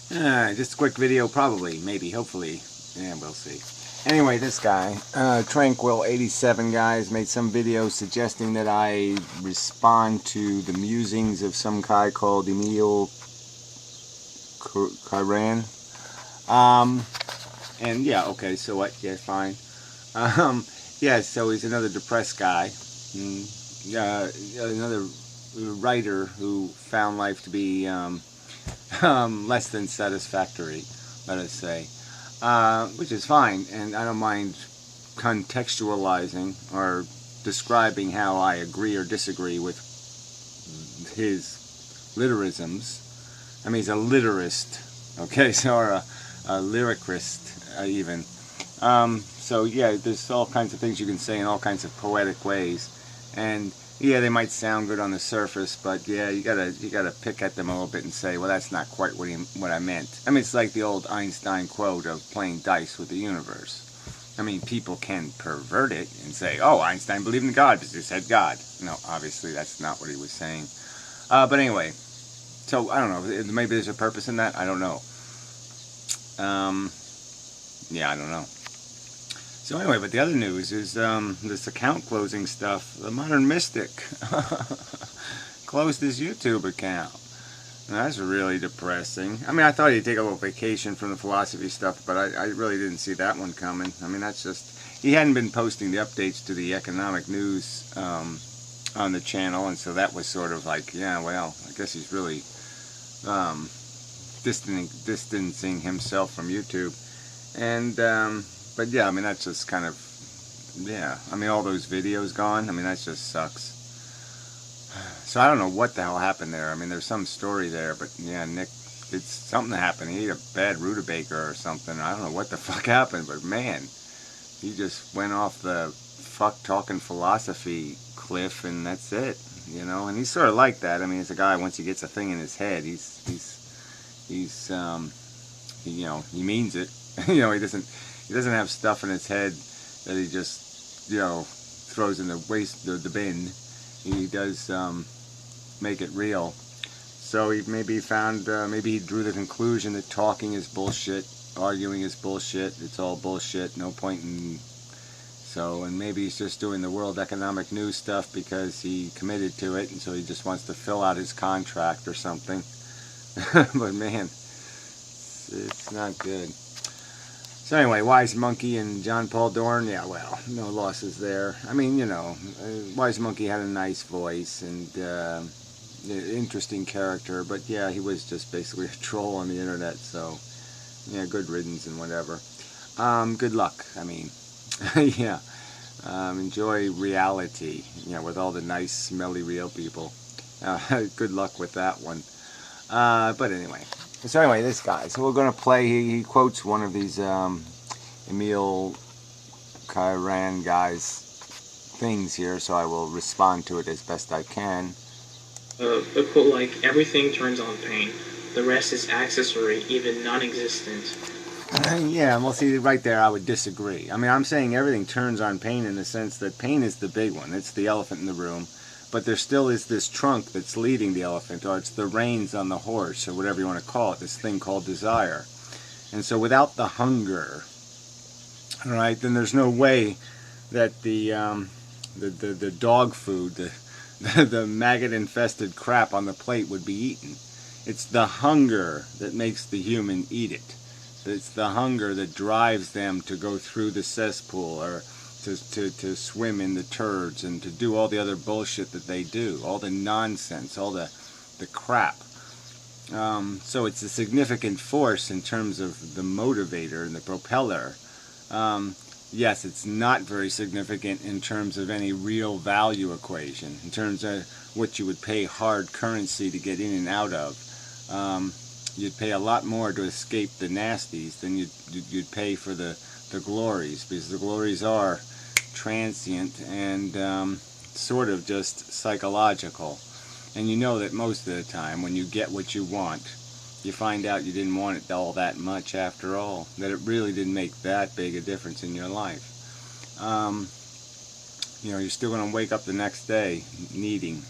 Just a quick video, probably, maybe, hopefully. Yeah, we'll see. Anyway, this guy, tranquil87, guys, made some video suggesting that I respond to the musings of some guy called Emil Kiran. And yeah, okay, so what? Yeah, fine. Yeah, so he's another depressed guy. Another writer who found life to be less than satisfactory, let us say, which is fine, and I don't mind contextualizing or describing how I agree or disagree with his literisms. I mean, he's a literist, okay, so, or a lyricist, even. So yeah, there's all kinds of things you can say in all kinds of poetic ways, and yeah, they might sound good on the surface, but yeah, you gotta pick at them a little bit and say, well, that's not quite what I meant. I mean, it's like the old Einstein quote of playing dice with the universe. I mean, people can pervert it and say, oh, Einstein believed in God because he said God. No, obviously that's not what he was saying. But anyway, so I don't know. Maybe there's a purpose in that. I don't know. Yeah, I don't know. So anyway, but the other news is this account closing stuff. The Modern Mystic closed his YouTube account. Now, that's really depressing. I mean, I thought he'd take a little vacation from the philosophy stuff, but I really didn't see that one coming. I mean, that's just... He hadn't been posting the updates to the economic news on the channel, and so that was sort of like, yeah, well, I guess he's really distancing himself from YouTube. And... but yeah, I mean, that's just kind of, yeah, I mean, all those videos gone, I mean, that just sucks. So I don't know what the hell happened there. I mean, there's some story there, but yeah, Nick, it's something happened. He ate a bad rutabaga or something. I don't know what the fuck happened, but man, he just went off the fuck talking philosophy cliff, and that's it, you know. And he's sort of like that. I mean, he's a guy, once he gets a thing in his head, he's you know, he means it. You know, he doesn't have stuff in his head that he just, you know, throws in the waste, the bin. He does make it real. So he maybe found, maybe he drew the conclusion that talking is bullshit, arguing is bullshit, it's all bullshit, no point in... So, and maybe he's just doing the World Economic News stuff because he committed to it, and so he just wants to fill out his contract or something. But man, it's not good. So anyway, Wise Monkey and John Paul Dorn, yeah, well, no losses there. I mean, you know, Wise Monkey had a nice voice and interesting character, but yeah, he was just basically a troll on the internet, so yeah, good riddance and whatever. Good luck, I mean, yeah. Enjoy reality, you know, with all the nice, smelly, real people. Good luck with that one. But anyway. So anyway, this guy. So we're going to play, he quotes one of these Emil Kiran guy's things here, so I will respond to it as best I can. A quote like, everything turns on pain. The rest is accessory, even non-existent. Yeah, well, see, right there I would disagree. I mean, I'm saying everything turns on pain in the sense that pain is the big one. It's the elephant in the room. But there still is this trunk that's leading the elephant, or it's the reins on the horse, or whatever you want to call it, this thing called desire. And so without the hunger, all right, then there's no way that the dog food, the maggot-infested crap on the plate would be eaten. It's the hunger that makes the human eat it. It's the hunger that drives them to go through the cesspool, or to swim in the turds, and to do all the other bullshit that they do, all the nonsense, all the crap. So it's a significant force in terms of the motivator and the propeller. Yes, it's not very significant in terms of any real value equation, in terms of what you would pay hard currency to get in and out of. You'd pay a lot more to escape the nasties than you'd pay for the glories, because the glories are transient and sort of just psychological. And you know that most of the time when you get what you want, you find out you didn't want it all that much after all, that it really didn't make that big a difference in your life. You know, you're still going to wake up the next day needing.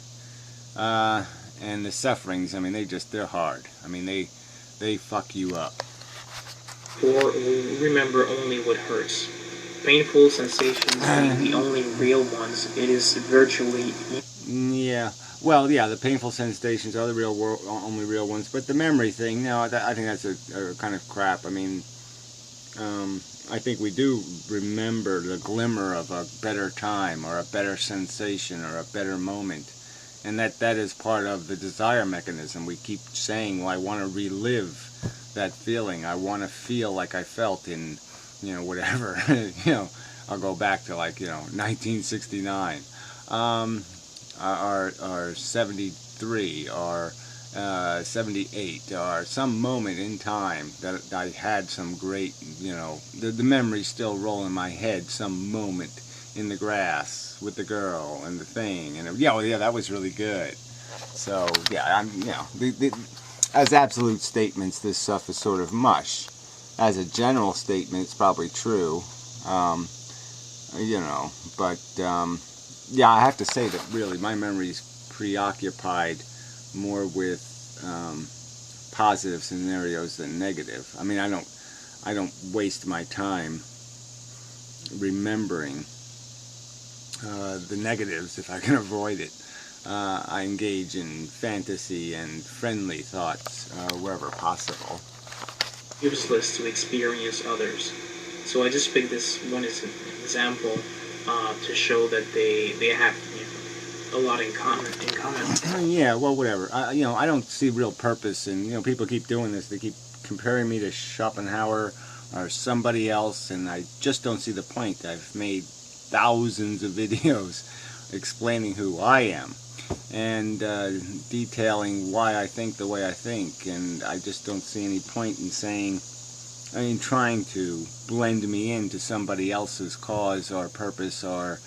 And the sufferings, I mean, they're hard. I mean, they fuck you up. Or remember only what hurts. Painful sensations being the only real ones, it is virtually... Yeah. Well, yeah, the painful sensations are the only real ones, but the memory thing, no, I think that's a kind of crap. I mean, I think we do remember the glimmer of a better time or a better sensation or a better moment, and that is part of the desire mechanism. We keep saying, well, I want to relive that feeling. I want to feel like I felt in, whatever, I'll go back to 1969. Or 73 or 78 or some moment in time that I had some great, the memories still roll in my head, some moment in the grass with the girl and the thing, and that was really good. So yeah, as absolute statements, this stuff is sort of mush. As a general statement, it's probably true, but yeah, I have to say that really my memory is preoccupied more with positive scenarios than negative. I mean, I don't waste my time remembering the negatives if I can avoid it. I engage in fantasy and friendly thoughts wherever possible. Useless to experience others. So I just picked this one as an example to show that they have a lot in common. Yeah, well, whatever. I don't see real purpose in, people keep doing this. They keep comparing me to Schopenhauer or somebody else, and I just don't see the point. I've made thousands of videos explaining who I am and detailing why I think the way I think, and I just don't see any point in trying to blend me into somebody else's cause or purpose or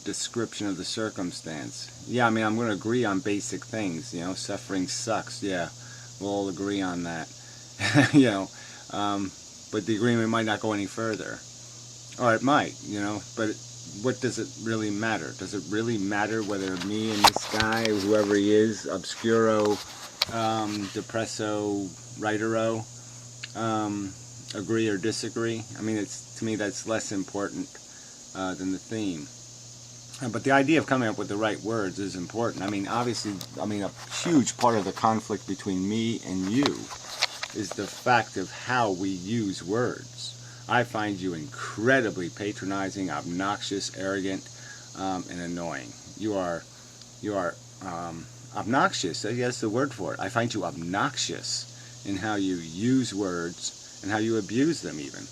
description of the circumstance. Yeah, I mean, I'm going to agree on basic things. Suffering sucks. Yeah, we'll all agree on that. But the agreement might not go any further. Or it might, but what does it really matter? Does it really matter whether me and this guy, whoever he is, obscuro, depresso, writero, agree or disagree? I mean, to me that's less important than the theme. But the idea of coming up with the right words is important. I mean, obviously, a huge part of the conflict between me and you is the fact of how we use words. I find you incredibly patronizing, obnoxious, arrogant, and annoying. You are obnoxious. That's the word for it. I find you obnoxious in how you use words and how you abuse them even.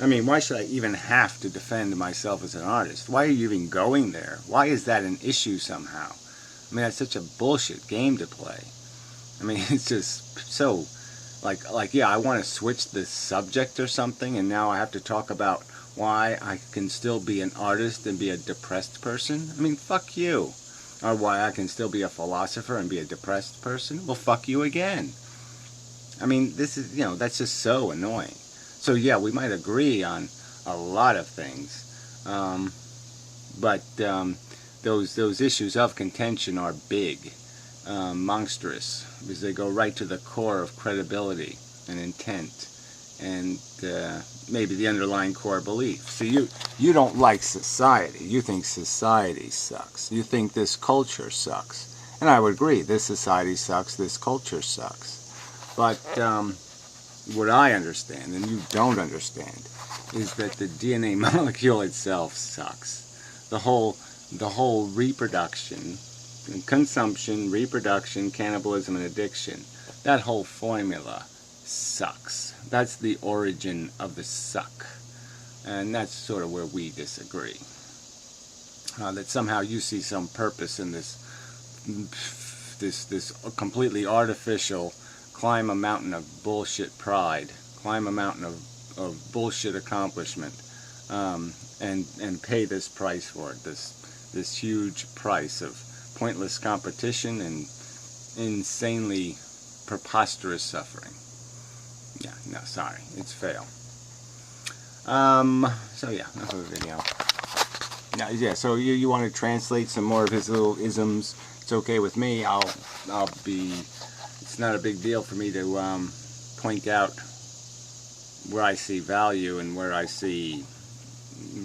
I mean, why should I even have to defend myself as an artist? Why are you even going there? Why is that an issue somehow? I mean, that's such a bullshit game to play. I mean, it's just so, yeah, I want to switch the subject or something, and now I have to talk about why I can still be an artist and be a depressed person? I mean, fuck you. Or why I can still be a philosopher and be a depressed person? Well, fuck you again. I mean, this is, that's just so annoying. So yeah, we might agree on a lot of things, but those issues of contention are big, monstrous, because they go right to the core of credibility and intent, and maybe the underlying core belief. So you don't like society. You think society sucks. You think this culture sucks, and I would agree. This society sucks. This culture sucks, but what I understand, and you don't understand, is that the DNA molecule itself sucks. The whole reproduction, consumption, reproduction, cannibalism, and addiction, that whole formula sucks. That's the origin of the suck. And that's sort of where we disagree. That somehow you see some purpose in this completely artificial climb a mountain of bullshit pride, climb a mountain of bullshit accomplishment, and pay this price for it, this huge price of pointless competition and insanely preposterous suffering. Yeah, no, sorry, it's fail. So yeah, enough of the video. Now, yeah, so you want to translate some more of his little isms? It's okay with me. it's not a big deal for me to point out where I see value and where I see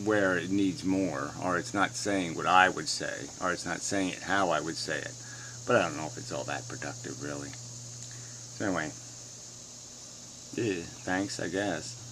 where it needs more, or it's not saying what I would say, or it's not saying it how I would say it. But I don't know if it's all that productive, really. So anyway, thanks, I guess.